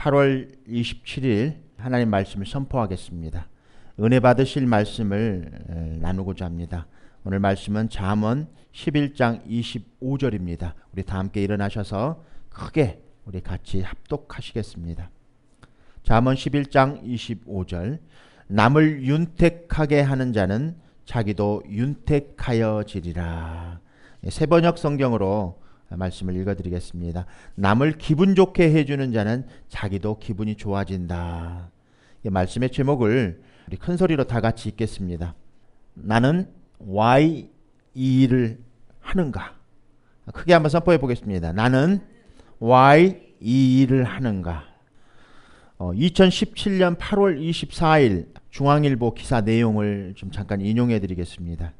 8월 27일 하나님 말씀을 선포하겠습니다. 은혜 받으실 말씀을 나누고자 합니다. 오늘 말씀은 잠언 11장 25절입니다. 우리 다 함께 일어나셔서 크게 우리 같이 합독하시겠습니다. 잠언 11장 25절. 남을 윤택하게 하는 자는 자기도 윤택하여지리라. 새번역 성경으로 말씀을 읽어드리겠습니다. 남을 기분 좋게 해주는 자는 자기도 기분이 좋아진다. 이 말씀의 제목을 우리 큰 소리로 다 같이 읽겠습니다. 나는 why 이 일을 하는가? 크게 한번 선포해 보겠습니다. 나는 why 이 일을 하는가? 2017년 8월 24일 중앙일보 기사 내용을 좀 잠깐 인용해 드리겠습니다.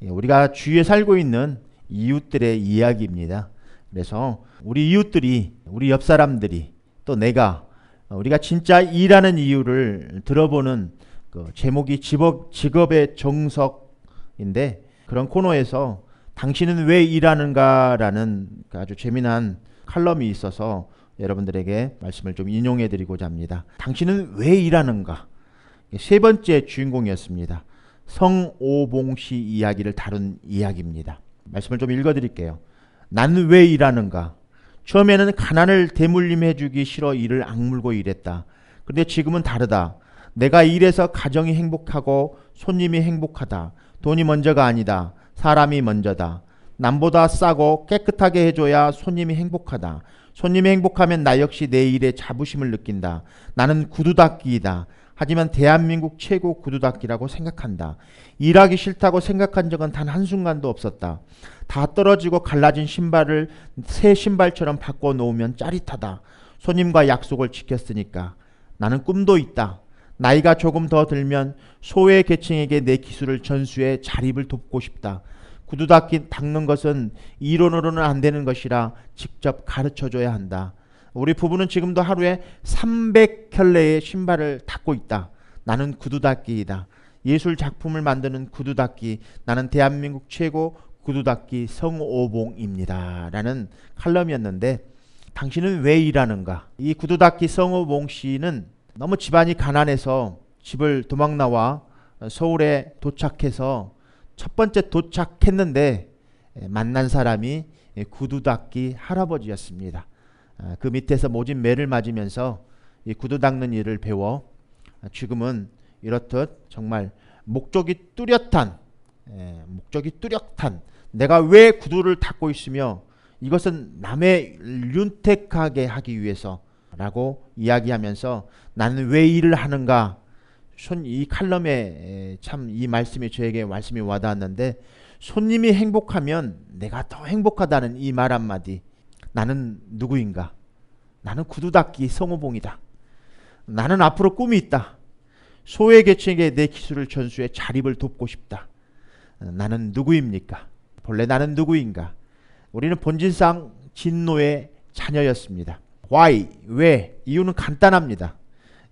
우리가 주위에 살고 있는 이웃들의 이야기입니다. 그래서 우리 이웃들이, 우리 옆 사람들이, 또 내가 우리가 진짜 일하는 이유를 들어보는 그 제목이 직업의 정석인데, 그런 코너에서 당신은 왜 일하는가라는 아주 재미난 칼럼이 있어서 여러분들에게 말씀을 좀 인용해 드리고자 합니다. 당신은 왜 일하는가? 세 번째 주인공이었습니다. 성오봉 씨 이야기를 다룬 이야기입니다. 말씀을 좀 읽어 드릴게요. 나는 왜 일하는가? 처음에는 가난을 대물림해 주기 싫어 일을 악물고 일했다. 그런데 지금은 다르다. 내가 일해서 가정이 행복하고 손님이 행복하다. 돈이 먼저가 아니다. 사람이 먼저다. 남보다 싸고 깨끗하게 해줘야 손님이 행복하다. 손님이 행복하면 나 역시 내 일에 자부심을 느낀다. 나는 구두닦이이다. 하지만 대한민국 최고 구두닦이라고 생각한다. 일하기 싫다고 생각한 적은 단 한순간도 없었다. 다 떨어지고 갈라진 신발을 새 신발처럼 바꿔놓으면 짜릿하다. 손님과 약속을 지켰으니까. 나는 꿈도 있다. 나이가 조금 더 들면 소외 계층에게 내 기술을 전수해 자립을 돕고 싶다. 구두 닦는 것은 이론으로는 안 되는 것이라 직접 가르쳐줘야 한다. 우리 부부는 지금도 하루에 300켤레의 신발을 닦고 있다. 나는 구두 닦기이다. 예술 작품을 만드는 구두 닦기. 나는 대한민국 최고 구두 닦기 성오봉입니다. 라는 칼럼이었는데, 당신은 왜 일하는가? 이 구두 닦기 성오봉 씨는 너무 집안이 가난해서 집을 도망 나와 서울에 도착해서 첫 번째 도착했는데 만난 사람이 구두 닦기 할아버지였습니다. 그 밑에서 모진 매를 맞으면서 이 구두 닦는 일을 배워 지금은 이렇듯 정말 목적이 뚜렷한 내가 왜 구두를 닦고 있으며 이것은 남의 윤택하게 하기 위해서 라고 이야기하면서 나는 왜 일을 하는가? 이 칼럼에 참 이 말씀이 저에게 말씀이 와닿았는데, 손님이 행복하면 내가 더 행복하다는 이 말 한마디. 나는 누구인가? 나는 구두 닦기 성오봉이다. 나는 앞으로 꿈이 있다. 소외 계층에게 내 기술을 전수해 자립을 돕고 싶다. 나는 누구입니까? 본래 나는 누구인가? 우리는 본질상 진노의 자녀였습니다. Why? 왜? 이유는 간단합니다.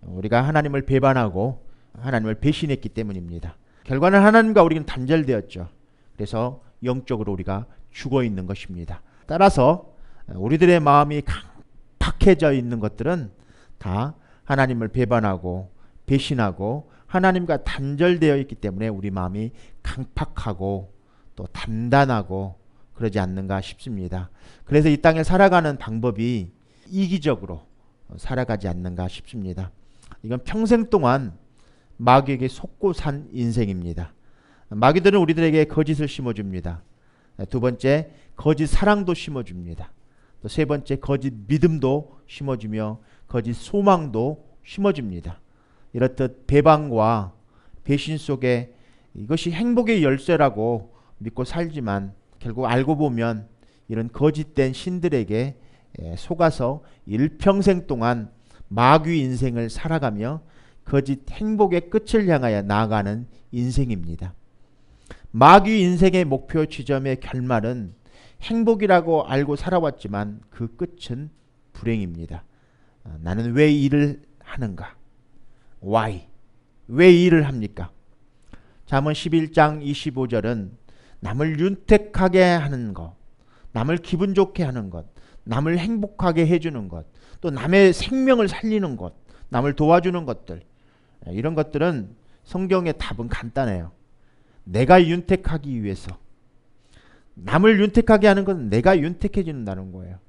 우리가 하나님을 배반하고 하나님을 배신했기 때문입니다. 결과는 하나님과 우리는 단절되었죠. 그래서 영적으로 우리가 죽어 있는 것입니다. 따라서 우리들의 마음이 강팍해져 있는 것들은 다 하나님을 배반하고 배신하고 하나님과 단절되어 있기 때문에 우리 마음이 강팍하고 또 단단하고 그러지 않는가 싶습니다. 그래서 이 땅에 살아가는 방법이 이기적으로 살아가지 않는가 싶습니다. 이건 평생 동안 마귀에게 속고 산 인생입니다. 마귀들은 우리들에게 거짓을 심어줍니다. 두 번째, 거짓 사랑도 심어줍니다. 또 세 번째, 거짓 믿음도 심어주며 거짓 소망도 심어줍니다. 이렇듯 배반과 배신 속에 이것이 행복의 열쇠라고 믿고 살지만 결국 알고 보면 이런 거짓된 신들에게 속아서 일평생 동안 마귀 인생을 살아가며 거짓 행복의 끝을 향하여 나아가는 인생입니다. 마귀 인생의 목표 지점의 결말은 행복이라고 알고 살아왔지만 그 끝은 불행입니다. 나는 왜 일을 하는가? Why? 왜 일을 합니까? 잠언 11장 25절은 남을 윤택하게 하는 것, 남을 기분 좋게 하는 것, 남을 행복하게 해주는 것, 또 남의 생명을 살리는 것, 남을 도와주는 것들, 이런 것들은 성경의 답은 간단해요. 내가 윤택하기 위해서. 남을 윤택하게 하는 것은 내가 윤택해진다는 거예요.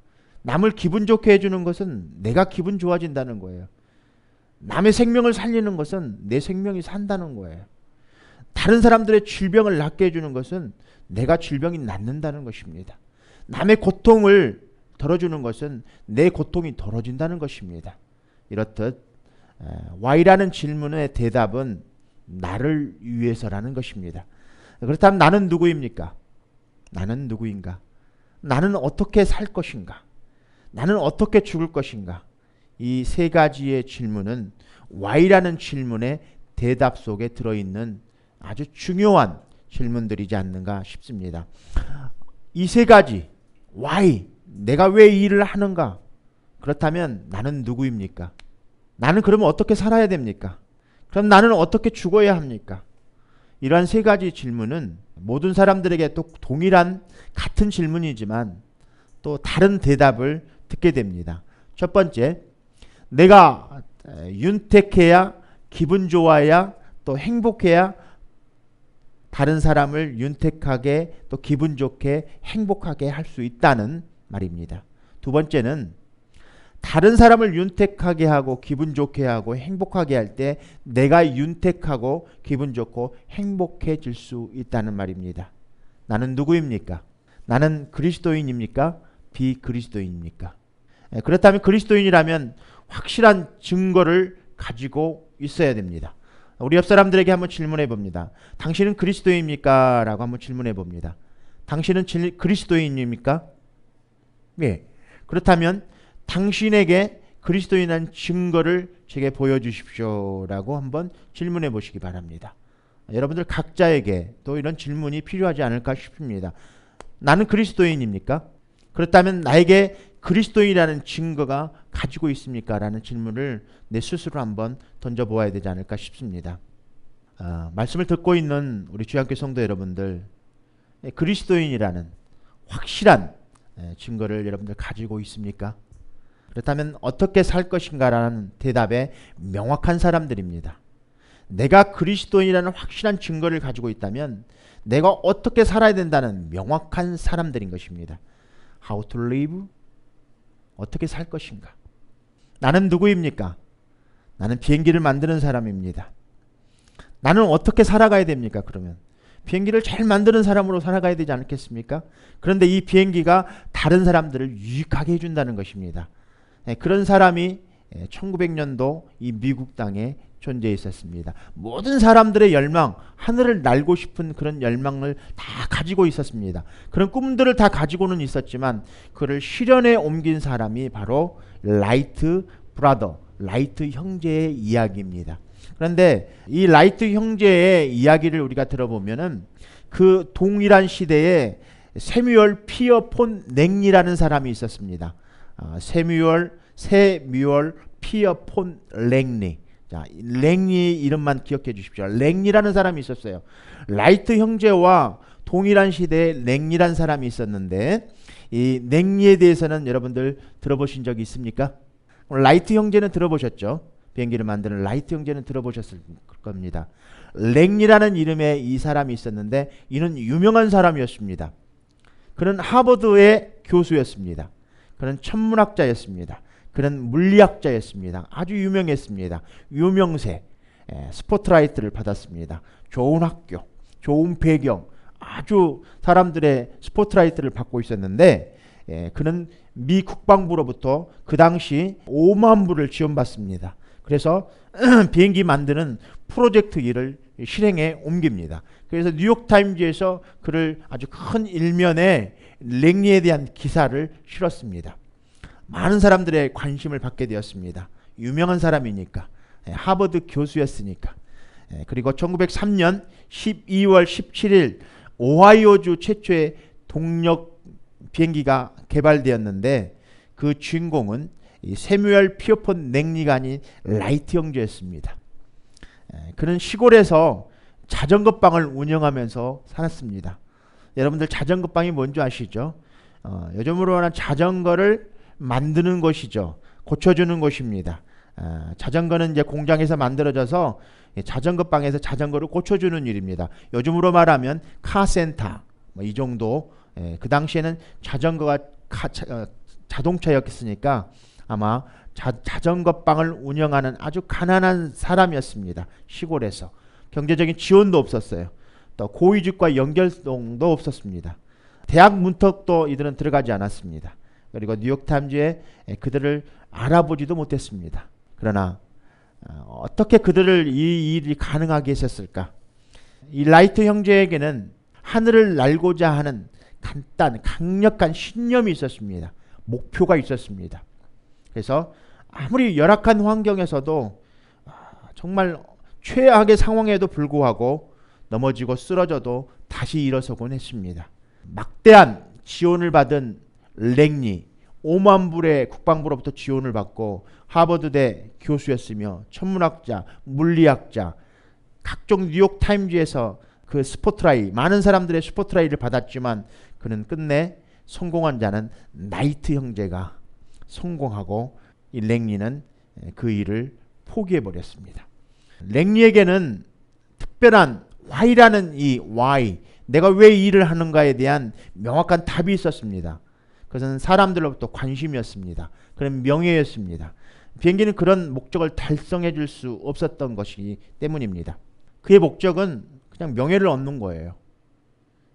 남을 기분 좋게 해주는 것은 내가 기분 좋아진다는 거예요. 남의 생명을 살리는 것은 내 생명이 산다는 거예요. 다른 사람들의 질병을 낫게 해주는 것은 내가 질병이 낫는다는 것입니다. 남의 고통을 덜어주는 것은 내 고통이 덜어진다는 것입니다. 이렇듯 Why라는 질문의 대답은 나를 위해서라는 것입니다. 그렇다면 나는 누구입니까? 나는 누구인가? 나는 어떻게 살 것인가? 나는 어떻게 죽을 것인가? 이 세 가지의 질문은 Why라는 질문의 대답 속에 들어있는 아주 중요한 질문들이지 않는가 싶습니다. 이 세 가지 Why, 내가 왜 이 일을 하는가? 그렇다면 나는 누구입니까? 나는 그러면 어떻게 살아야 됩니까? 그럼 나는 어떻게 죽어야 합니까? 이러한 세 가지 질문은 모든 사람들에게 또 동일한 같은 질문이지만 또 다른 대답을 듣게 됩니다. 첫 번째, 내가 윤택해야, 기분 좋아야, 또 행복해야 다른 사람을 윤택하게, 또 기분 좋게, 행복하게 할 수 있다는 말입니다. 두 번째는 다른 사람을 윤택하게 하고 기분 좋게 하고 행복하게 할 때 내가 윤택하고 기분 좋고 행복해질 수 있다는 말입니다. 나는 누구입니까? 나는 그리스도인입니까? 비그리스도인입니까? 그렇다면 그리스도인이라면 확실한 증거를 가지고 있어야 됩니다. 우리 옆 사람들에게 한번 질문해 봅니다. 당신은 그리스도인입니까? 라고 한번 질문해 봅니다. 당신은 그리스도인입니까? 네. 그렇다면 당신에게 그리스도인한 증거를 제게 보여주십시오 라고 한번 질문해 보시기 바랍니다. 여러분들 각자에게 또 이런 질문이 필요하지 않을까 싶습니다. 나는 그리스도인입니까? 그렇다면 나에게 그리스도인이라는 증거가 가지고 있습니까? 라는 질문을 내 스스로 한번 던져보아야 되지 않을까 싶습니다. 말씀을 듣고 있는 우리 주양교 성도 여러분들, 그리스도인이라는 확실한 증거를 여러분들 가지고 있습니까? 그렇다면 어떻게 살 것인가라는 대답에 명확한 사람들입니다. 내가 그리스도인이라는 확실한 증거를 가지고 있다면 내가 어떻게 살아야 된다는 명확한 사람들인 것입니다. How to live? 어떻게 살 것인가? 나는 누구입니까? 나는 비행기를 만드는 사람입니다. 나는 어떻게 살아가야 됩니까? 그러면 비행기를 잘 만드는 사람으로 살아가야 되지 않겠습니까? 그런데 이 비행기가 다른 사람들을 유익하게 해준다는 것입니다. 그런 사람이 1900년도 이 미국 땅에 존재해 있었습니다. 모든 사람들의 열망, 하늘을 날고 싶은 그런 열망을 다 가지고 있었습니다. 그런 꿈들을 다 가지고는 있었지만 그를 실현에 옮긴 사람이 바로 라이트 브라더, 라이트 형제의 이야기입니다. 그런데 이 라이트 형제의 이야기를 우리가 들어보면은 그 동일한 시대에 세뮤얼 피어폰 랭리라는 사람이 있었습니다. 세뮤얼 피어폰 랭리. 자, 랭리 이름만 기억해 주십시오. 랭리라는 사람이 있었어요. 라이트 형제와 동일한 시대에 랭리라는 사람이 있었는데 이 랭리에 대해서는 여러분들 들어보신 적이 있습니까? 라이트 형제는 들어보셨죠? 비행기를 만드는 라이트 형제는 들어보셨을 겁니다. 랭리라는 이름의 이 사람이 있었는데 이는 유명한 사람이었습니다. 그는 하버드의 교수였습니다. 그는 천문학자였습니다. 그는 물리학자였습니다. 아주 유명했습니다. 유명세, 스포트라이트를 받았습니다. 좋은 학교, 좋은 배경, 아주 사람들의 스포트라이트를 받고 있었는데 그는 미 국방부로부터 그 당시 5만 불을 지원받습니다. 그래서 비행기 만드는 프로젝트 일을 실행에 옮깁니다. 그래서 뉴욕타임즈에서 그를 아주 큰 일면에 랭리에 대한 기사를 실었습니다. 많은 사람들의 관심을 받게 되었습니다. 유명한 사람이니까, 하버드 교수였으니까. 그리고 1903년 12월 17일 오하이오주 최초의 동력 비행기가 개발되었는데 그 주인공은 이 세뮤얼 피어폰 랭리가 아닌 라이트 형제였습니다. 그는 시골에서 자전거방을 운영하면서 살았습니다. 여러분들 자전거방이 뭔지 아시죠? 요즘으로는 자전거를 만드는 것이죠. 고쳐주는 곳입니다. 자전거는 이제 공장에서 만들어져서 자전거 방에서 자전거를 고쳐주는 일입니다. 요즘으로 말하면 카센터 뭐 이 정도. 그 당시에는 자전거가 자동차였으니까 아마 자전거 방을 운영하는 아주 가난한 사람이었습니다. 시골에서 경제적인 지원도 없었어요. 또 고위직과 연결성도 없었습니다. 대학 문턱도 이들은 들어가지 않았습니다. 그리고 뉴욕타임즈에 그들을 알아보지도 못했습니다. 그러나 어떻게 그들을 이 일이 가능하게 했었을까? 이 라이트 형제에게는 하늘을 날고자 하는 강력한 신념이 있었습니다. 목표가 있었습니다. 그래서 아무리 열악한 환경에서도 정말 최악의 상황에도 불구하고 넘어지고 쓰러져도 다시 일어서곤 했습니다. 막대한 지원을 받은 랭리, 5만 불의 국방부로부터 지원을 받고 하버드대 교수였으며 천문학자, 물리학자, 각종 뉴욕타임즈에서 그 스포트라이, 많은 사람들의 스포트라이를 받았지만 그는 끝내 성공한 자는 나이트 형제가 성공하고 이 랭리는 그 일을 포기해버렸습니다. 랭리에게는 특별한 why라는 이 why, 내가 왜 이 일을 하는가에 대한 명확한 답이 있었습니다. 그것은 사람들로부터 관심이었습니다. 그런 명예였습니다. 비행기는 그런 목적을 달성해 줄 수 없었던 것이기 때문입니다. 그의 목적은 그냥 명예를 얻는 거예요.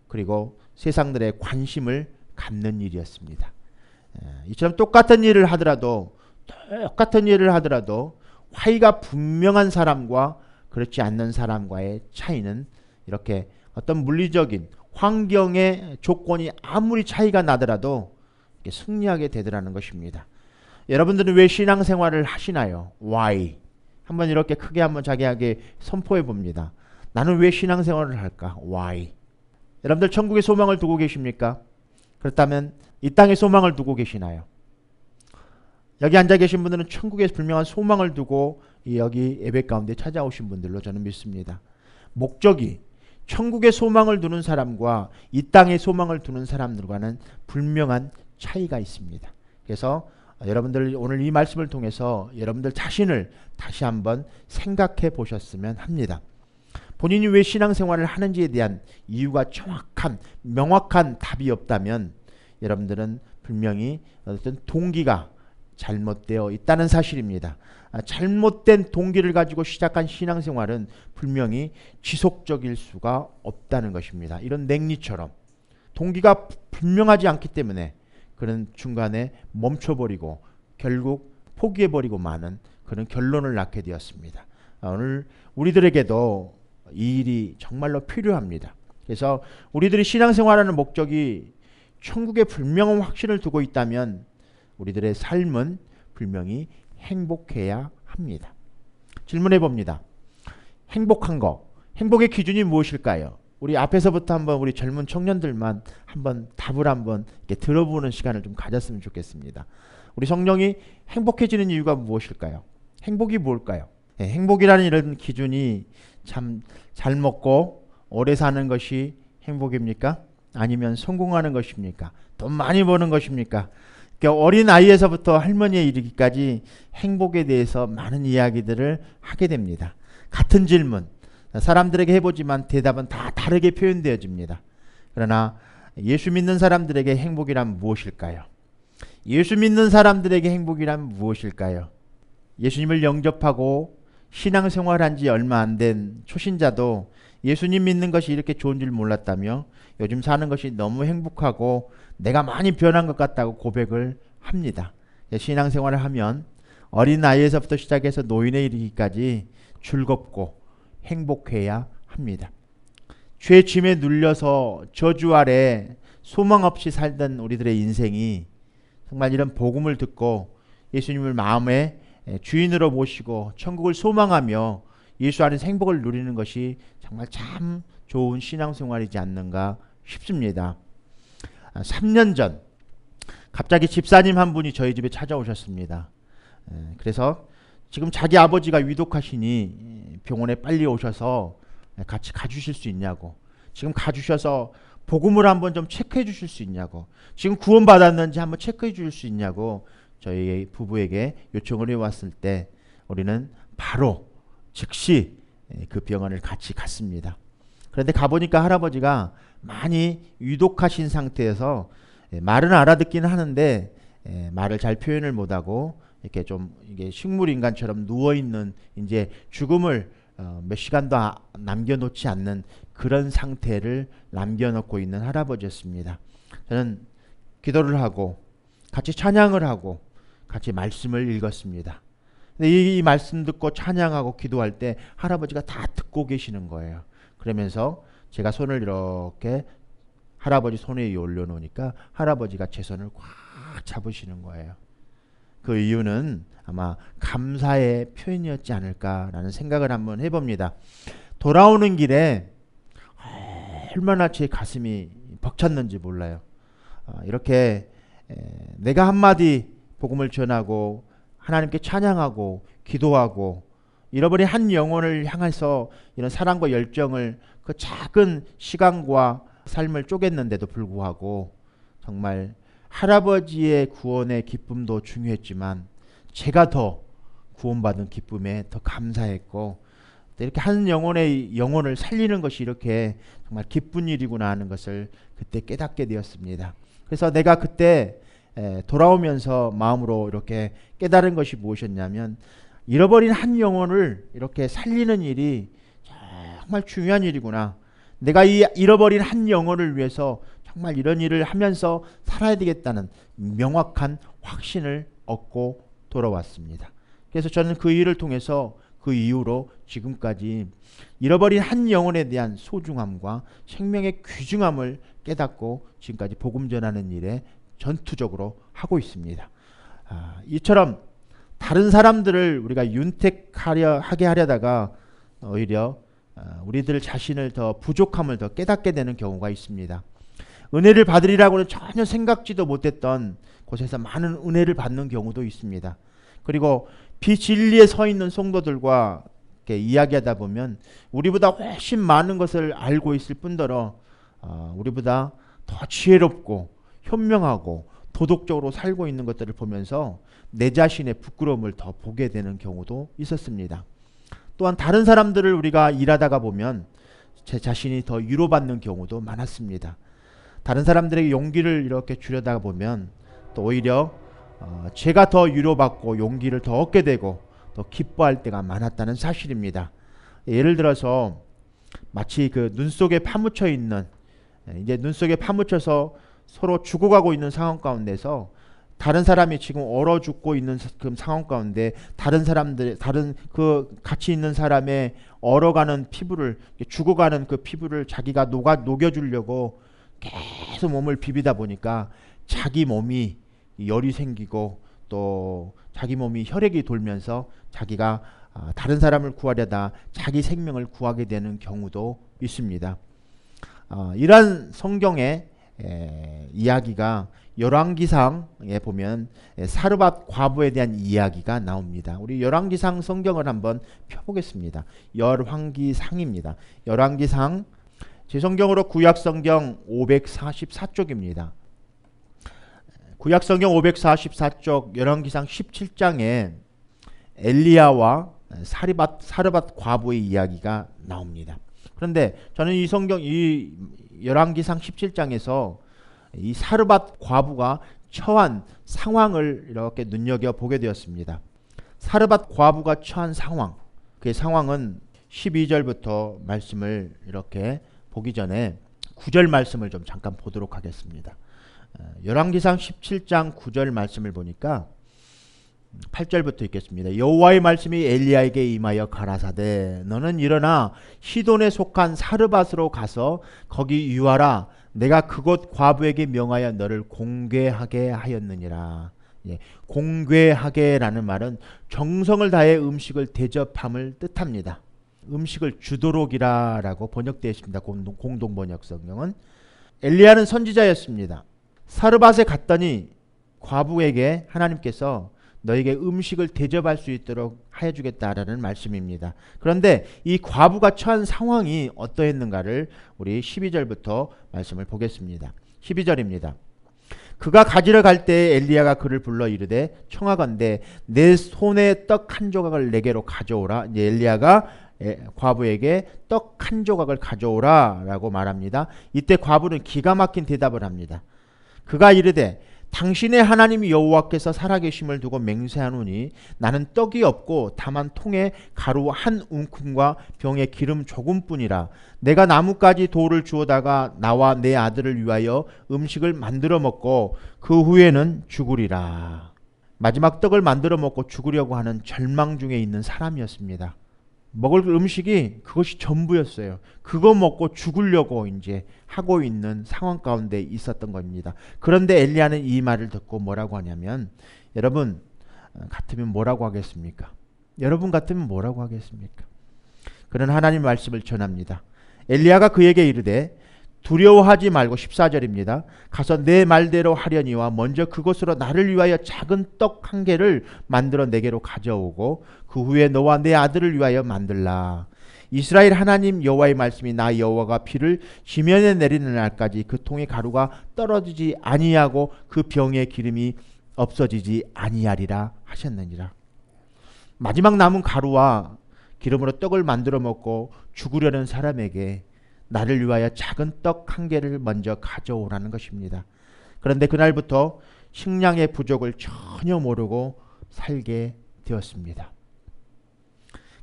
그리고 세상들의 관심을 갖는 일이었습니다. 이처럼 똑같은 일을 하더라도 why가 분명한 사람과 그렇지 않는 사람과의 차이는 이렇게 어떤 물리적인 환경의 조건이 아무리 차이가 나더라도 승리하게 되더라는 것입니다. 여러분들은 왜 신앙생활을 하시나요? Why? 한번 이렇게 크게 한번 자기에게 선포해 봅니다. 나는 왜 신앙생활을 할까? Why? 여러분들 천국의 소망을 두고 계십니까? 그렇다면 이 땅의 소망을 두고 계시나요? 여기 앉아 계신 분들은 천국에 분명한 소망을 두고 여기 예배 가운데 찾아오신 분들로 저는 믿습니다. 목적이 천국의 소망을 두는 사람과 이 땅의 소망을 두는 사람들과는 분명한 차이가 있습니다. 그래서 여러분들 오늘 이 말씀을 통해서 여러분들 자신을 다시 한번 생각해 보셨으면 합니다. 본인이 왜 신앙생활을 하는지에 대한 이유가 명확한 답이 없다면 여러분들은 분명히 어떤 동기가 잘못되어 있다는 사실입니다. 잘못된 동기를 가지고 시작한 신앙생활은 분명히 지속적일 수가 없다는 것입니다. 이런 랭리처럼 동기가 분명하지 않기 때문에 그는 중간에 멈춰버리고 결국 포기해버리고 마는 그런 결론을 낳게 되었습니다. 오늘 우리들에게도 이 일이 정말로 필요합니다. 그래서 우리들이 신앙생활하는 목적이 천국에 분명한 확신을 두고 있다면 우리들의 삶은 분명히 행복해야 합니다. 질문해 봅니다. 행복한 거, 행복의 기준이 무엇일까요? 우리 앞에서부터 한번 우리 젊은 청년들만 한번 답을 한번 이렇게 들어보는 시간을 좀 가졌으면 좋겠습니다. 우리 성령이 행복해지는 이유가 무엇일까요? 행복이 뭘까요? 행복이라는 이런 기준이 참 잘 먹고 오래 사는 것이 행복입니까? 아니면 성공하는 것입니까? 돈 많이 버는 것입니까? 그러니까 어린 아이에서부터 할머니에 이르기까지 행복에 대해서 많은 이야기들을 하게 됩니다. 같은 질문 사람들에게 해보지만 대답은 다 다르게 표현되어집니다. 그러나 예수 믿는 사람들에게 행복이란 무엇일까요? 예수 믿는 사람들에게 행복이란 무엇일까요? 예수님을 영접하고 신앙생활한 지 얼마 안 된 초신자도 예수님 믿는 것이 이렇게 좋은 줄 몰랐다며 요즘 사는 것이 너무 행복하고 내가 많이 변한 것 같다고 고백을 합니다. 신앙생활을 하면 어린 나이에서부터 시작해서 노인에 이르기까지 즐겁고 행복해야 합니다. 죄의 짐에 눌려서 저주 아래 소망 없이 살던 우리들의 인생이 정말 이런 복음을 듣고 예수님을 마음에 주인으로 모시고 천국을 소망하며 예수 안에서 행복을 누리는 것이 정말 참 좋은 신앙생활이지 않는가 싶습니다. 3년 전 갑자기 집사님 한 분이 저희 집에 찾아오셨습니다. 그래서 지금 자기 아버지가 위독하시니 병원에 빨리 오셔서 같이 가주실 수 있냐고, 지금 가주셔서 복음을 한번 좀 체크해 주실 수 있냐고, 지금 구원받았는지 한번 체크해 주실 수 있냐고 저희 부부에게 요청을 해왔을 때 우리는 바로 즉시 그 병원을 같이 갔습니다. 그런데 가보니까 할아버지가 많이 위독하신 상태여서 말은 알아듣기는 하는데 말을 잘 표현을 못하고 이렇게 좀 이게 식물 인간처럼 누워 있는 이제 죽음을 몇 시간도 남겨놓지 않는 그런 상태를 남겨놓고 있는 할아버지였습니다. 저는 기도를 하고 같이 찬양을 하고 같이 말씀을 읽었습니다. 근데 이 말씀 듣고 찬양하고 기도할 때 할아버지가 다 듣고 계시는 거예요. 그러면서 제가 손을 이렇게 할아버지 손에 올려놓으니까 할아버지가 제 손을 꽉 잡으시는 거예요. 그 이유는 아마 감사의 표현이었지 않을까라는 생각을 한번 해봅니다. 돌아오는 길에 얼마나 제 가슴이 벅찼는지 몰라요. 이렇게 내가 한마디 복음을 전하고 하나님께 찬양하고 기도하고 잃어버린 한 영혼을 향해서 이런 사랑과 열정을 그 작은 시간과 삶을 쪼갰는데도 불구하고 정말 할아버지의 구원의 기쁨도 중요했지만 제가 더 구원받은 기쁨에 더 감사했고 이렇게 한 영혼의 영혼을 살리는 것이 이렇게 정말 기쁜 일이구나 하는 것을 그때 깨닫게 되었습니다. 그래서 내가 그때 돌아오면서 마음으로 이렇게 깨달은 것이 무엇이었냐면 잃어버린 한 영혼을 이렇게 살리는 일이 정말 중요한 일이구나. 내가 이 잃어버린 한 영혼을 위해서 정말 이런 일을 하면서 살아야 되겠다는 명확한 확신을 얻고 돌아왔습니다. 그래서 저는 그 일을 통해서 그 이후로 지금까지 잃어버린 한 영혼에 대한 소중함과 생명의 귀중함을 깨닫고 지금까지 복음 전하는 일에 전투적으로 하고 있습니다. 이처럼 다른 사람들을 우리가 윤택하게 하려다가 오히려 우리들 자신을 더 부족함을 더 깨닫게 되는 경우가 있습니다. 은혜를 받으리라고는 전혀 생각지도 못했던 곳에서 많은 은혜를 받는 경우도 있습니다. 그리고 비진리에 서 있는 성도들과 이렇게 이야기하다 보면 우리보다 훨씬 많은 것을 알고 있을 뿐더러 우리보다 더 지혜롭고 현명하고 도덕적으로 살고 있는 것들을 보면서 내 자신의 부끄러움을 더 보게 되는 경우도 있었습니다. 또한 다른 사람들을 우리가 일하다가 보면 제 자신이 더 위로받는 경우도 많았습니다. 다른 사람들에게 용기를 이렇게 주려다 보면 또 오히려 제가 더 위로받고 용기를 더 얻게 되고 더 기뻐할 때가 많았다는 사실입니다. 예를 들어서 마치 그 눈 속에 파묻혀 있는 이제 눈 속에 파묻혀서 서로 죽어가고 있는 상황 가운데서 다른 사람이 지금 얼어 죽고 있는 그 상황 가운데 다른 그 같이 있는 사람의 얼어가는 피부를 죽어가는 그 피부를 자기가 녹여주려고 계속 몸을 비비다 보니까 자기 몸이 열이 생기고 또 자기 몸이 혈액이 돌면서 자기가 다른 사람을 구하려다 자기 생명을 구하게 되는 경우도 있습니다. 이러한 성경의 이야기가 열왕기상에 보면 사르밧 과부에 대한 이야기가 나옵니다. 우리 열왕기상 성경을 한번 펴보겠습니다. 열왕기상입니다. 열왕기상 제 성경으로 구약성경 544쪽입니다. 구약성경 544쪽 열왕기상 17장에 엘리야와 사르밧 과부의 이야기가 나옵니다. 그런데 저는 이 성경 이 열왕기상 17장에서 이 사르밧 과부가 처한 상황을 이렇게 눈여겨보게 되었습니다. 사르밧 과부가 처한 상황, 그 상황은 12절부터 말씀을 이렇게 보기 전에 9절 말씀을 좀 잠깐 보도록 하겠습니다. 열왕기상 17장 9절 말씀을 보니까 8절부터 읽겠습니다. 여호와의 말씀이 엘리야에게 임하여 가라사대 너는 일어나 시돈에 속한 사르밧으로 가서 거기 유하라. 내가 그곳 과부에게 명하여 너를 공궤하게 하였느니라. 공궤하게라는 말은 정성을 다해 음식을 대접함을 뜻합니다. 음식을 주도록이라고 번역되어 있습니다. 공동 번역 성경은. 엘리야는 선지자였습니다. 사르밧에 갔더니 과부에게 하나님께서 너에게 음식을 대접할 수 있도록 하여 주겠다라는 말씀입니다. 그런데 이 과부가 처한 상황이 어떠했는가를 우리 12절부터 말씀을 보겠습니다. 12절입니다. 그가 가지러 갈 때 엘리야가 그를 불러 이르되 청하건대 내 손에 떡 한 조각을 내게로 가져오라. 이제 엘리야가 과부에게 떡 한 조각을 가져오라 라고 말합니다. 이때 과부는 기가 막힌 대답을 합니다. 그가 이르되 당신의 하나님 여호와께서 살아계심을 두고 맹세하노니 나는 떡이 없고 다만 통에 가루 한 움큼과 병에 기름 조금뿐이라. 내가 나뭇가지 돌을 주워다가 나와 내 아들을 위하여 음식을 만들어 먹고 그 후에는 죽으리라. 마지막 떡을 만들어 먹고 죽으려고 하는 절망 중에 있는 사람이었습니다. 먹을 음식이 그것이 전부였어요. 그거 먹고 죽으려고 이제 하고 있는 상황 가운데 있었던 겁니다. 그런데 엘리야는 이 말을 듣고 뭐라고 하냐면, 여러분 같으면 뭐라고 하겠습니까? 여러분 같으면 뭐라고 하겠습니까? 그는 하나님 말씀을 전합니다. 엘리야가 그에게 이르되 두려워하지 말고 14절입니다. 가서 내 말대로 하려니와 먼저 그것으로 나를 위하여 작은 떡 한 개를 만들어 내게로 가져오고 그 후에 너와 내 아들을 위하여 만들라. 이스라엘 하나님 여호와의 말씀이 나 여호와가 비를 지면에 내리는 날까지 그 통의 가루가 떨어지지 아니하고 그 병의 기름이 없어지지 아니하리라 하셨느니라. 마지막 남은 가루와 기름으로 떡을 만들어 먹고 죽으려는 사람에게 나를 위하여 작은 떡 한 개를 먼저 가져오라는 것입니다. 그런데 그날부터 식량의 부족을 전혀 모르고 살게 되었습니다.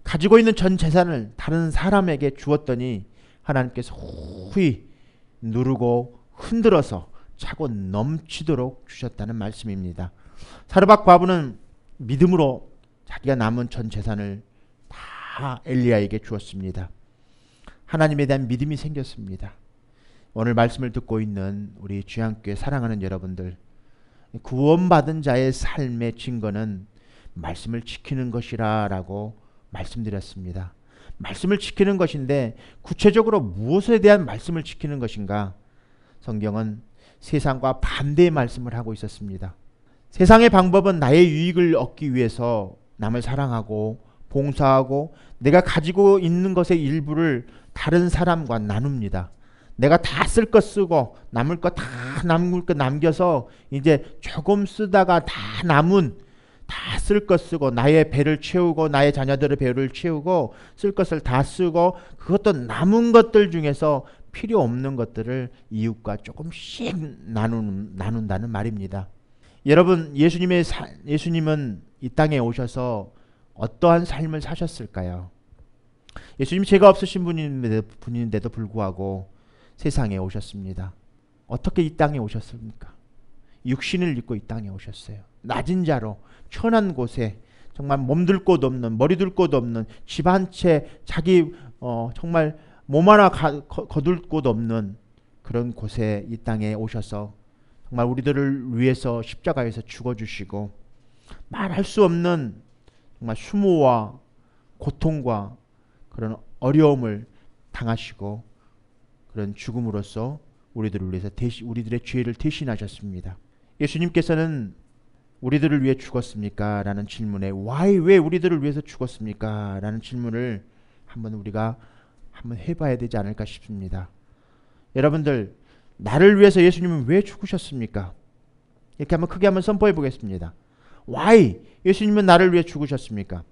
가지고 있는 전 재산을 다른 사람에게 주었더니 하나님께서 후히 누르고 흔들어서 차고 넘치도록 주셨다는 말씀입니다. 사르밧 과부는 믿음으로 자기가 남은 전 재산을 다 엘리야에게 주었습니다. 하나님에 대한 믿음이 생겼습니다. 오늘 말씀을 듣고 있는 우리 주양교회 사랑하는 여러분들, 구원받은 자의 삶의 증거는 말씀을 지키는 것이라 라고 말씀드렸습니다. 말씀을 지키는 것인데 구체적으로 무엇에 대한 말씀을 지키는 것인가? 성경은 세상과 반대의 말씀을 하고 있었습니다. 세상의 방법은 나의 유익을 얻기 위해서 남을 사랑하고 봉사하고 내가 가지고 있는 것의 일부를 다른 사람과 나눕니다. 내가 다 쓸 것 쓰고 남을 것 다 남을 것 남겨서 이제 조금 쓰다가 다 남은 다 쓸 것 쓰고 나의 배를 채우고 나의 자녀들의 배를 채우고 쓸 것을 다 쓰고 그것도 남은 것들 중에서 필요 없는 것들을 이웃과 조금씩 나눈다는 말입니다. 여러분, 예수님은 이 땅에 오셔서 어떠한 삶을 사셨을까요? 예수님 죄가 없으신 분인데도 불구하고 세상에 오셨습니다. 어떻게 이 땅에 오셨습니까? 육신을 입고 이 땅에 오셨어요. 낮은 자로 천한 곳에 정말 몸둘 곳 없는, 머리둘 곳 없는, 집 한 채 자기 정말 몸 하나 거둘 곳 없는 그런 곳에 이 땅에 오셔서 정말 우리들을 위해서 십자가에서 죽어주시고 말할 수 없는 정말 수모와 고통과 그런 어려움을 당하시고 그런 죽음으로써 우리들을 위해서 우리들의 죄를 대신하셨습니다. 예수님께서는 우리들을 위해 죽었습니까? 라는 질문에 왜 우리들을 위해서 죽었습니까? 라는 질문을 우리가 한번 해봐야 되지 않을까 싶습니다. 여러분들, 나를 위해서 예수님은 왜 죽으셨습니까? 이렇게 크게 한번 선포해 보겠습니다. Why? 예수님은 나를 위해 죽으셨습니까?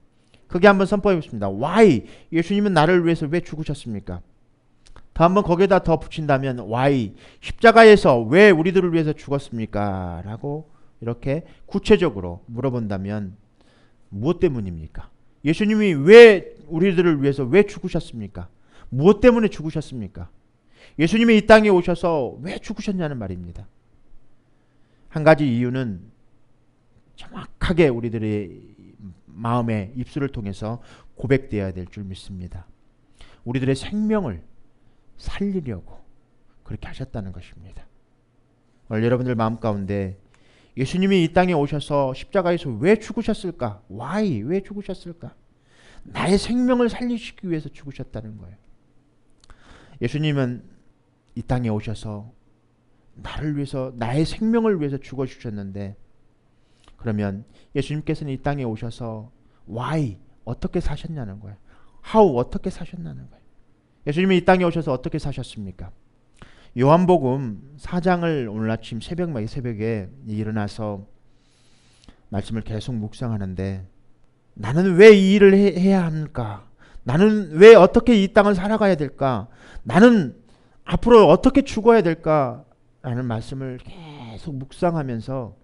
크게 한번 선포해 보겠습니다. Why? 예수님은 나를 위해서 왜 죽으셨습니까? 더 한번 거기에다 더 붙인다면 why? 십자가에서 왜 우리들을 위해서 죽었습니까? 라고 이렇게 구체적으로 물어본다면 무엇 때문입니까? 예수님이 왜 우리들을 위해서 왜 죽으셨습니까? 무엇 때문에 죽으셨습니까? 예수님이 이 땅에 오셔서 왜 죽으셨냐는 말입니다. 한 가지 이유는 정확하게 우리들의 마음의 입술을 통해서 고백되어야 될 줄 믿습니다. 우리들의 생명을 살리려고 그렇게 하셨다는 것입니다. 오늘 여러분들 마음 가운데 예수님이 이 땅에 오셔서 십자가에서 왜 죽으셨을까? Why? 왜 죽으셨을까? 나의 생명을 살리시기 위해서 죽으셨다는 거예요. 예수님은 이 땅에 오셔서 나를 위해서, 나의 생명을 위해서 죽어주셨는데, 그러면 예수님께서는 이 땅에 오셔서 why? 어떻게 사셨냐는 거예요. how? 어떻게 사셨냐는 거예요. 예수님이 이 땅에 오셔서 어떻게 사셨습니까? 요한복음 4장을 오늘 아침 새벽에 일어나서 말씀을 계속 묵상하는데, 나는 왜 이 일을 해야 합니까? 나는 왜 어떻게 이 땅을 살아가야 될까? 나는 앞으로 어떻게 죽어야 될까? 라는 말씀을 계속 묵상하면서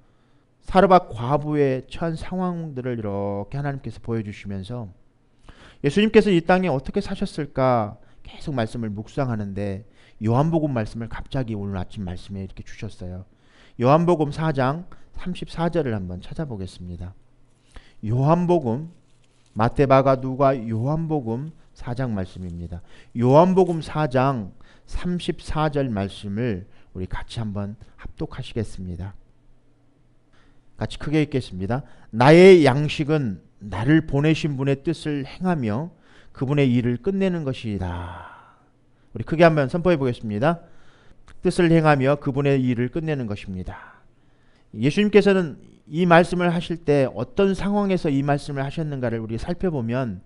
사르밧 과부의 처한 상황들을 이렇게 하나님께서 보여주시면서 예수님께서 이 땅에 어떻게 사셨을까 계속 말씀을 묵상하는데, 요한복음 말씀을 갑자기 오늘 아침 말씀에 이렇게 주셨어요. 요한복음 4장 34절을 한번 찾아보겠습니다. 요한복음, 마태, 마가, 누가, 요한복음 4장 말씀입니다. 요한복음 4장 34절 말씀을 우리 같이 한번 합독하시겠습니다. 같이 크게 읽겠습니다. 나의 양식은 나를 보내신 분의 뜻을 행하며 그분의 일을 끝내는 것이다. 우리 크게 한번 선포해 보겠습니다. 뜻을 행하며 그분의 일을 끝내는 것입니다. 예수님께서는 이 말씀을 하실 때 어떤 상황에서 이 말씀을 하셨는가를 우리 살펴보면,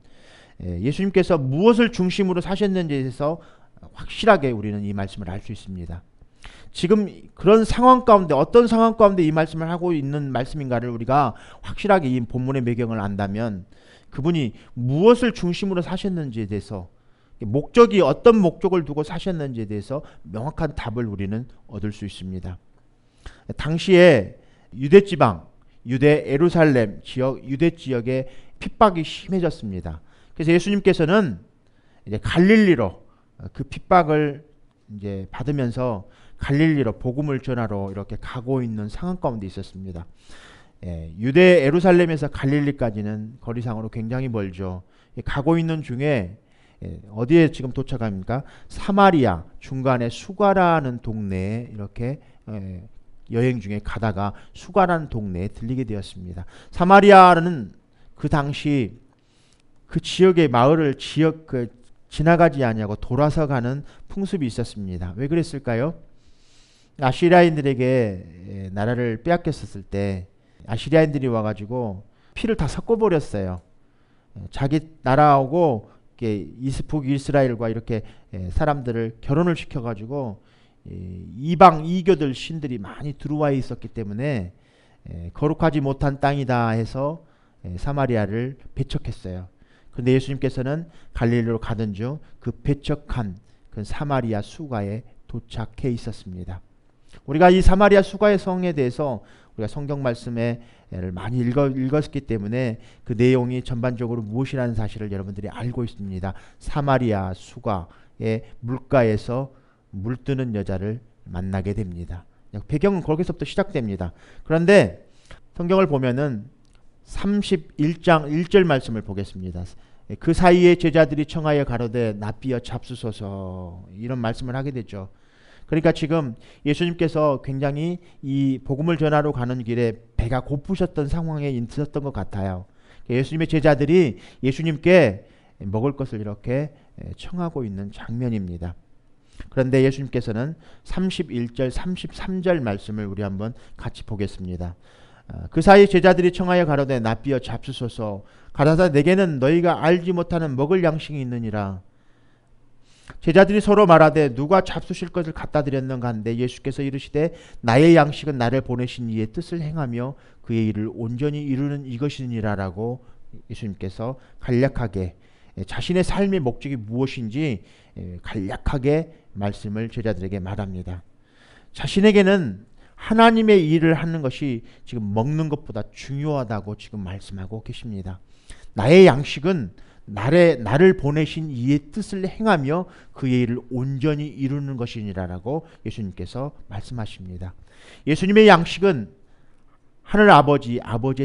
예수님께서 무엇을 중심으로 사셨는지에 대해서 확실하게 우리는 이 말씀을 알 수 있습니다. 지금 그런 상황 가운데, 어떤 상황 가운데 이 말씀을 하고 있는 말씀인가를 우리가 확실하게 이 본문의 배경을 안다면, 그분이 무엇을 중심으로 사셨는지에 대해서, 목적이 어떤 목적을 두고 사셨는지에 대해서 명확한 답을 우리는 얻을 수 있습니다. 당시에 유대지방, 유대 예루살렘 지역, 유대 지역에 핍박이 심해졌습니다. 그래서 예수님께서는 이제 갈릴리로 그 핍박을 이제 받으면서 갈릴리로 복음을 전하러 이렇게 가고 있는 상황 가운데 있었습니다. 유대 예루살렘에서 갈릴리까지는 거리상으로 굉장히 멀죠. 가고 있는 중에 어디에 지금 도착합니까? 사마리아 중간에 수가라는 동네에 이렇게 여행 중에 가다가 수가라는 동네에 들리게 되었습니다. 사마리아는 그 당시 그 지역의 마을을 지나가지 아니하고 돌아서 가는 풍습이 있었습니다. 왜 그랬을까요? 아시리아인들에게 나라를 빼앗겼었을 때 아시리아인들이 와가지고 피를 다 섞어버렸어요. 자기 나라하고 북이스라엘과 이렇게 사람들을 결혼을 시켜가지고 이방 이교들 신들이 많이 들어와 있었기 때문에 거룩하지 못한 땅이다 해서 사마리아를 배척했어요. 그런데 예수님께서는 갈릴리로 가던 중 그 배척한 그 사마리아 수가에 도착해 있었습니다. 우리가 이 사마리아 수가의 성에 대해서 우리가 성경 말씀에 많이 읽었기 때문에 그 내용이 전반적으로 무엇이라는 사실을 여러분들이 알고 있습니다. 사마리아 수가의 물가에서 물뜨는 여자를 만나게 됩니다. 배경은 거기서부터 시작됩니다. 그런데 성경을 보면은 31장 1절 말씀을 보겠습니다. 그 사이에 제자들이 청하여 가로되 납비여 잡수소서, 이런 말씀을 하게 되죠. 그러니까 지금 예수님께서 굉장히 이 복음을 전하러 가는 길에 배가 고프셨던 상황에 있었던 것 같아요. 예수님의 제자들이 예수님께 먹을 것을 이렇게 청하고 있는 장면입니다. 그런데 예수님께서는 31절 33절 말씀을 우리 한번 같이 보겠습니다. 그 사이 제자들이 청하여 가로되 납비여 잡수소서, 가라사 내게는 너희가 알지 못하는 먹을 양식이 있느니라. 제자들이 서로 말하되 누가 잡수실 것을 갖다 드렸는가 한데 예수께서 이르시되 나의 양식은 나를 보내신 이의 뜻을 행하며 그의 일을 온전히 이루는 이것이니라라고 예수님께서 간략하게 자신의 삶의 목적이 무엇인지 간략하게 말씀을 제자들에게 말합니다. 자신에게는 하나님의 일을 하는 것이 지금 먹는 것보다 중요하다고 지금 말씀하고 계십니다. 나의 양식은 나를 보내신 이의 뜻을 행하며 그의 일을 온전히 이루는 것이니라라고 예수님께서 말씀하십니다. 예수님의 양식은 하늘 아버지의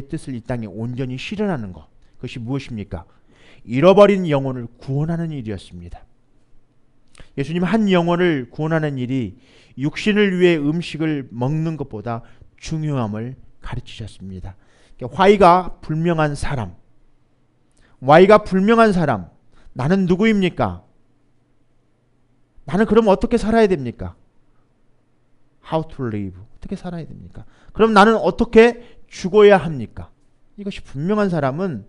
뜻을 이 땅에 온전히 실현하는 것, 그것이 무엇입니까? 잃어버린 영혼을 구원하는 일이었습니다. 예수님 한 영혼을 구원하는 일이 육신을 위해 음식을 먹는 것보다 중요함을 가르치셨습니다. 화의가 불명한 사람, 나는 누구입니까? 나는 그럼 어떻게 살아야 됩니까? How to live, 어떻게 살아야 됩니까? 그럼 나는 어떻게 죽어야 합니까? 이것이 분명한 사람은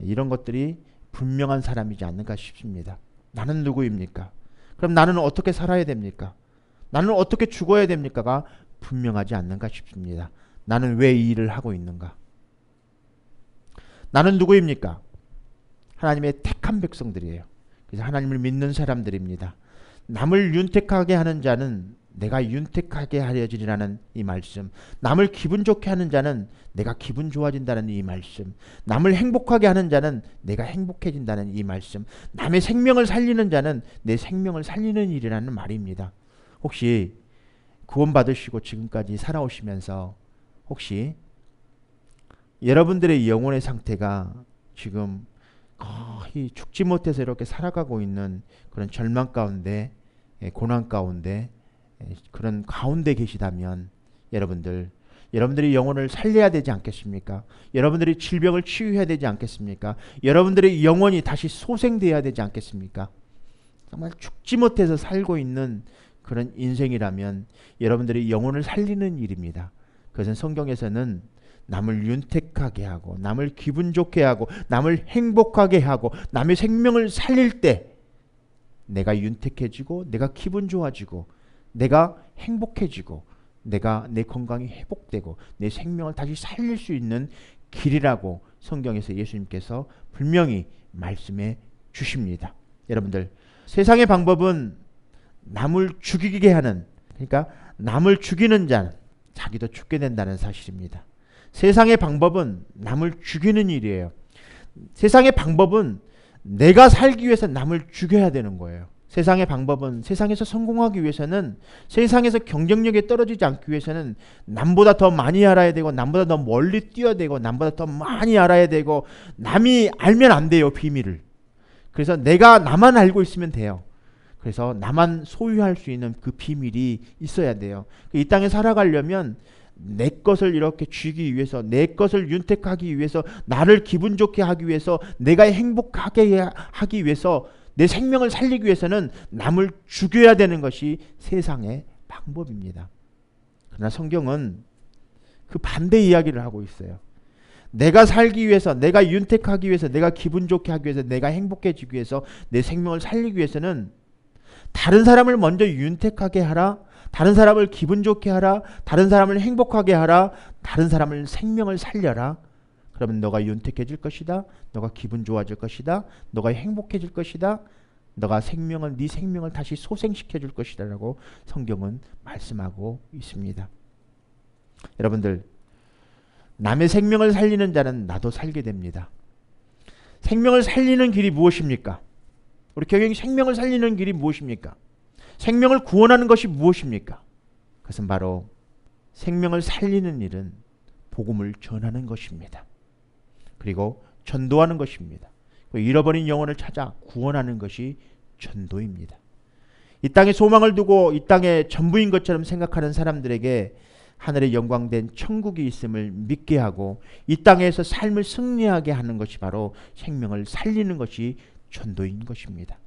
이런 것들이 분명한 사람이지 않는가 싶습니다. 나는 누구입니까? 그럼 나는 어떻게 살아야 됩니까? 나는 어떻게 죽어야 됩니까가 분명하지 않는가 싶습니다. 나는 왜 이 일을 하고 있는가? 나는 누구입니까? 하나님의 택한 백성들이에요. 그래서 하나님을 믿는 사람들입니다. 남을 윤택하게 하는 자는 내가 윤택하게 하려지리라는 이 말씀, 남을 기분 좋게 하는 자는 내가 기분 좋아진다는 이 말씀, 남을 행복하게 하는 자는 내가 행복해진다는 이 말씀, 남의 생명을 살리는 자는 내 생명을 살리는 일이라는 말입니다. 혹시 구원받으시고 지금까지 살아오시면서 혹시 여러분들의 영혼의 상태가 지금 거의 죽지 못해서 이렇게 살아가고 있는 그런 절망 가운데, 고난 가운데, 그런 가운데 계시다면 여러분들이 영혼을 살려야 되지 않겠습니까? 여러분들이 질병을 치유해야 되지 않겠습니까? 여러분들의 영혼이 다시 소생되어야 되지 않겠습니까? 정말 죽지 못해서 살고 있는 그런 인생이라면 여러분들이 영혼을 살리는 일입니다. 그것은 성경에서는 남을 윤택하게 하고 남을 기분 좋게 하고 남을 행복하게 하고 남의 생명을 살릴 때 내가 윤택해지고 내가 기분 좋아지고 내가 행복해지고 내가 내 건강이 회복되고 내 생명을 다시 살릴 수 있는 길이라고 성경에서 예수님께서 분명히 말씀해 주십니다. 여러분들, 세상의 방법은 남을 죽이게 하는, 그러니까 남을 죽이는 자는 자기도 죽게 된다는 사실입니다. 세상의 방법은 남을 죽이는 일이에요. 세상의 방법은 내가 살기 위해서 남을 죽여야 되는 거예요. 세상의 방법은 세상에서 성공하기 위해서는, 세상에서 경쟁력에 떨어지지 않기 위해서는 남보다 더 많이 알아야 되고 남보다 더 멀리 뛰어야 되고 남보다 더 많이 알아야 되고, 남이 알면 안 돼요, 비밀을. 그래서 내가 나만 알고 있으면 돼요. 그래서 나만 소유할 수 있는 그 비밀이 있어야 돼요. 이 땅에 살아가려면 내 것을 이렇게 쥐기 위해서, 내 것을 윤택하기 위해서, 나를 기분 좋게 하기 위해서, 내가 행복하게 하기 위해서, 내 생명을 살리기 위해서는 남을 죽여야 되는 것이 세상의 방법입니다. 그러나 성경은 그 반대 이야기를 하고 있어요. 내가 살기 위해서, 내가 윤택하기 위해서, 내가 기분 좋게 하기 위해서, 내가 행복해지기 위해서, 내 생명을 살리기 위해서는 다른 사람을 먼저 윤택하게 하라, 다른 사람을 기분 좋게 하라, 다른 사람을 행복하게 하라, 다른 사람을 생명을 살려라. 그러면 너가 윤택해질 것이다, 너가 기분 좋아질 것이다, 너가 행복해질 것이다, 너가 네 생명을 다시 소생시켜 줄 것이다 라고 성경은 말씀하고 있습니다. 여러분들, 남의 생명을 살리는 자는 나도 살게 됩니다. 생명을 살리는 길이 무엇입니까? 우리 교회의 생명을 살리는 길이 무엇입니까? 생명을 구원하는 것이 무엇입니까? 그것은 바로 생명을 살리는 일은 복음을 전하는 것입니다. 그리고 전도하는 것입니다. 잃어버린 영혼을 찾아 구원하는 것이 전도입니다. 이 땅에 소망을 두고 이 땅에 전부인 것처럼 생각하는 사람들에게 하늘의 영광된 천국이 있음을 믿게 하고 이 땅에서 삶을 승리하게 하는 것이 바로 생명을 살리는 것이 전도인 것입니다.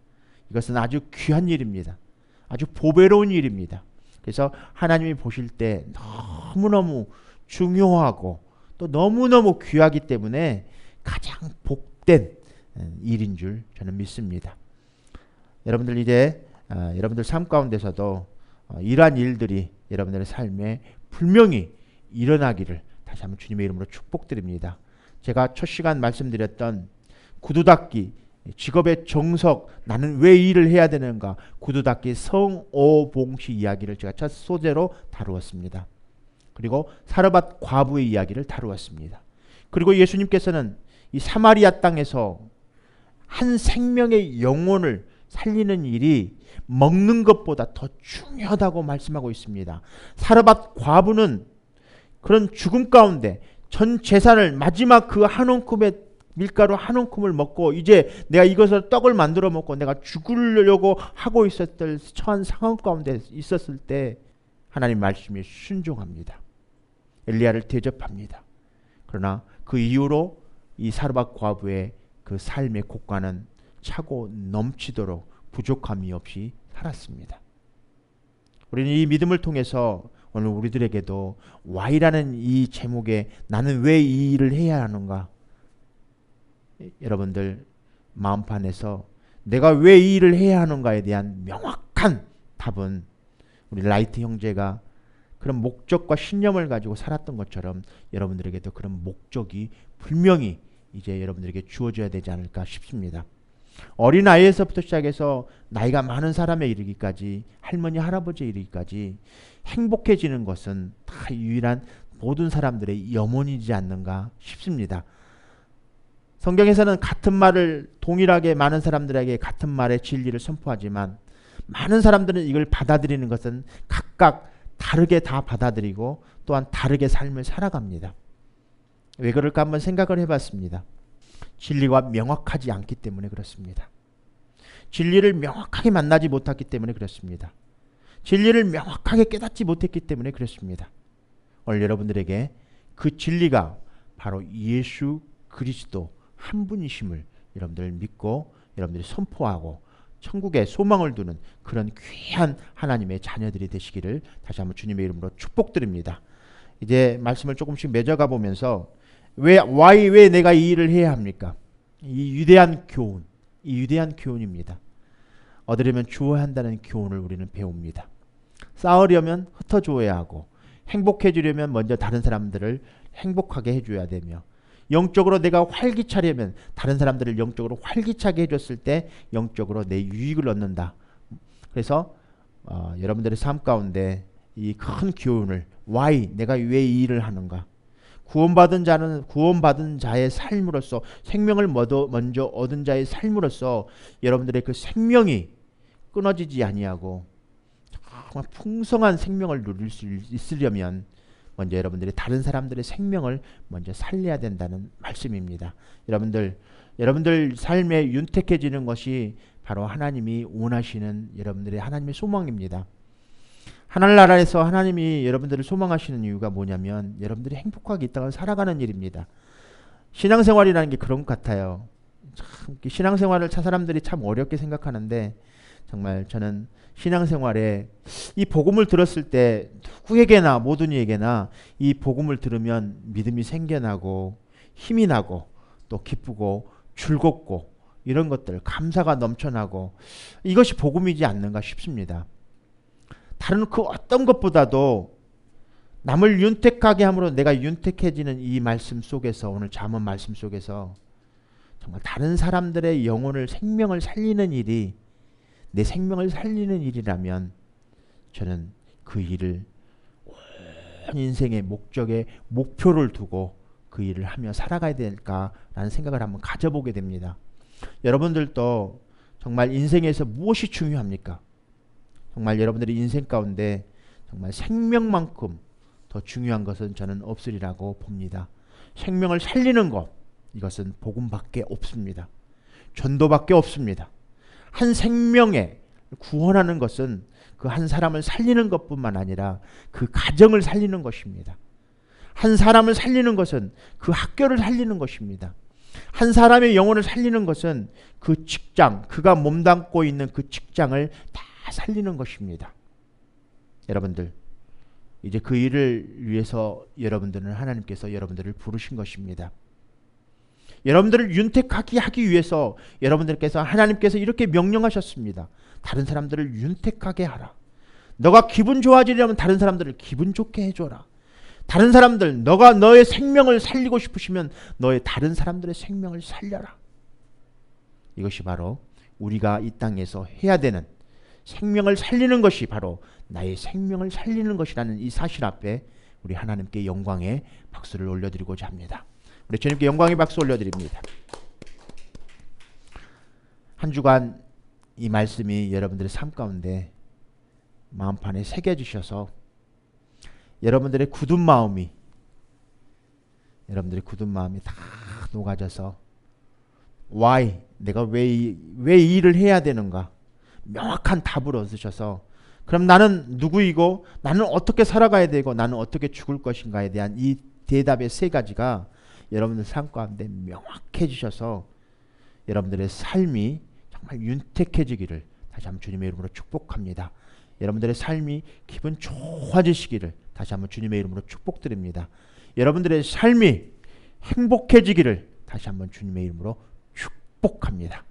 이것은 아주 귀한 일입니다. 아주 보배로운 일입니다. 그래서 하나님이 보실 때 너무너무 중요하고 또 너무너무 귀하기 때문에 가장 복된 일인 줄 저는 믿습니다. 여러분들 이제 여러분들 삶 가운데서도 이러한 일들이 여러분들의 삶에 분명히 일어나기를 다시 한번 주님의 이름으로 축복드립니다. 제가 첫 시간 말씀드렸던 구두 닦기, 직업의 정석, 나는 왜 이 일을 해야 되는가, 구두 닦기 성오봉시 이야기를 제가 첫 소재로 다루었습니다. 그리고 사르밧 과부의 이야기를 다루었습니다. 그리고 예수님께서는 이 사마리아 땅에서 한 생명의 영혼을 살리는 일이 먹는 것보다 더 중요하다고 말씀하고 있습니다. 사르밧 과부는 그런 죽음 가운데 전 재산을, 마지막 그 한 움큼의 밀가루 한 움큼을 먹고 이제 내가 이것을 떡을 만들어 먹고 내가 죽으려고 하고 있었던 처한 상황 가운데 있었을 때 하나님 말씀에 순종합니다. 엘리야를 대접합니다. 그러나 그 이후로 이 사르밧 과부의 그 삶의 고가는 차고 넘치도록 부족함이 없이 살았습니다. 우리는 이 믿음을 통해서 오늘 우리들에게도 Y라는 이 제목에 나는 왜 이 일을 해야 하는가, 여러분들 마음판에서 내가 왜 이 일을 해야 하는가에 대한 명확한 답은 우리 라이트 형제가 그런 목적과 신념을 가지고 살았던 것처럼 여러분들에게도 그런 목적이 분명히 이제 여러분들에게 주어져야 되지 않을까 싶습니다. 어린아이에서부터 시작해서 나이가 많은 사람에 이르기까지, 할머니 할아버지에 이르기까지 행복해지는 것은 다 유일한 모든 사람들의 염원이지 않는가 싶습니다. 성경에서는 같은 말을 동일하게 많은 사람들에게 같은 말의 진리를 선포하지만 많은 사람들은 이걸 받아들이는 것은 각각 다르게 다 받아들이고 또한 다르게 삶을 살아갑니다. 왜 그럴까 한번 생각을 해봤습니다. 진리가 명확하지 않기 때문에 그렇습니다. 진리를 명확하게 만나지 못했기 때문에 그렇습니다. 진리를 명확하게 깨닫지 못했기 때문에 그렇습니다. 오늘 여러분들에게 그 진리가 바로 예수 그리스도 한 분이심을 여러분들 믿고 여러분들이 선포하고 천국에 소망을 두는 그런 귀한 하나님의 자녀들이 되시기를 다시 한번 주님의 이름으로 축복드립니다. 이제 말씀을 조금씩 맺어가 보면서 왜 내가 이 일을 해야 합니까? 이 위대한 교훈입니다. 얻으려면 주어야 한다는 교훈을 우리는 배웁니다. 쌓으려면 흩어줘야 하고, 행복해지려면 먼저 다른 사람들을 행복하게 해줘야 되며, 영적으로 내가 활기차려면 다른 사람들을 영적으로 활기차게 해줬을 때 영적으로 내 유익을 얻는다. 그래서 여러분들의 삶 가운데 이 큰 교훈을 내가 왜 이 일을 하는가, 구원받은 자는 구원받은 자의 삶으로서 생명을 먼저 얻은 자의 삶으로서 여러분들의 그 생명이 끊어지지 아니하고 정말 풍성한 생명을 누릴 수 있으려면 먼저 여러분들이 다른 사람들의 생명을 먼저 살려야 된다는 말씀입니다. 여러분들 삶에 윤택해지는 것이 바로 하나님이 원하시는 여러분들의 하나님의 소망입니다. 하늘나라에서 하나님이 여러분들을 소망하시는 이유가 뭐냐면 여러분들이 행복하게 이 땅을 살아가는 일입니다. 신앙생활이라는 게 그런 것 같아요. 참 신앙생활을 사람들이 참 어렵게 생각하는데 정말 저는 신앙생활에 이 복음을 들었을 때 누구에게나 모든 이에게나 이 복음을 들으면 믿음이 생겨나고 힘이 나고 또 기쁘고 즐겁고 이런 것들 감사가 넘쳐나고 이것이 복음이지 않는가 싶습니다. 다른 그 어떤 것보다도 남을 윤택하게 함으로 내가 윤택해지는 이 말씀 속에서, 오늘 잠언 말씀 속에서 정말 다른 사람들의 영혼을 생명을 살리는 일이 내 생명을 살리는 일이라면 저는 그 일을 온 인생의 목표를 두고 그 일을 하며 살아가야 될까라는 생각을 한번 가져보게 됩니다. 여러분들도 정말 인생에서 무엇이 중요합니까? 정말 여러분들의 인생 가운데 정말 생명만큼 더 중요한 것은 저는 없으리라고 봅니다. 생명을 살리는 것, 이것은 복음밖에 없습니다. 전도밖에 없습니다. 한 생명에 구원하는 것은 그 한 사람을 살리는 것뿐만 아니라 그 가정을 살리는 것입니다. 한 사람을 살리는 것은 그 학교를 살리는 것입니다. 한 사람의 영혼을 살리는 것은 그 직장, 그가 몸담고 있는 그 직장을 다 살리는 것입니다. 여러분들, 이제 그 일을 위해서 여러분들은 하나님께서 여러분들을 부르신 것입니다. 여러분들을 윤택하게 하기 위해서 여러분들께서 하나님께서 이렇게 명령하셨습니다. 다른 사람들을 윤택하게 하라. 너가 기분 좋아지려면 다른 사람들을 기분 좋게 해줘라. 다른 사람들, 너가 너의 생명을 살리고 싶으시면 너의 다른 사람들의 생명을 살려라. 이것이 바로 우리가 이 땅에서 해야 되는, 생명을 살리는 것이 바로 나의 생명을 살리는 것이라는 이 사실 앞에 우리 하나님께 영광의 박수를 올려드리고자 합니다. 우리 주님께 영광의 박수 올려드립니다. 한 주간 이 말씀이 여러분들의 삶 가운데 마음판에 새겨주셔서 여러분들의 굳은 마음이 다 녹아져서 내가 왜 이 일을 해야 되는가 명확한 답을 얻으셔서 그럼 나는 누구이고 나는 어떻게 살아가야 되고 나는 어떻게 죽을 것인가에 대한 이 대답의 세 가지가 여러분들 삶 가운데 명확해지셔서 여러분들의 삶이 정말 윤택해지기를 다시 한번 주님의 이름으로 축복합니다. 여러분들의 삶이 기분 좋아지시기를 다시 한번 주님의 이름으로 축복드립니다. 여러분들의 삶이 행복해지기를 다시 한번 주님의 이름으로 축복합니다.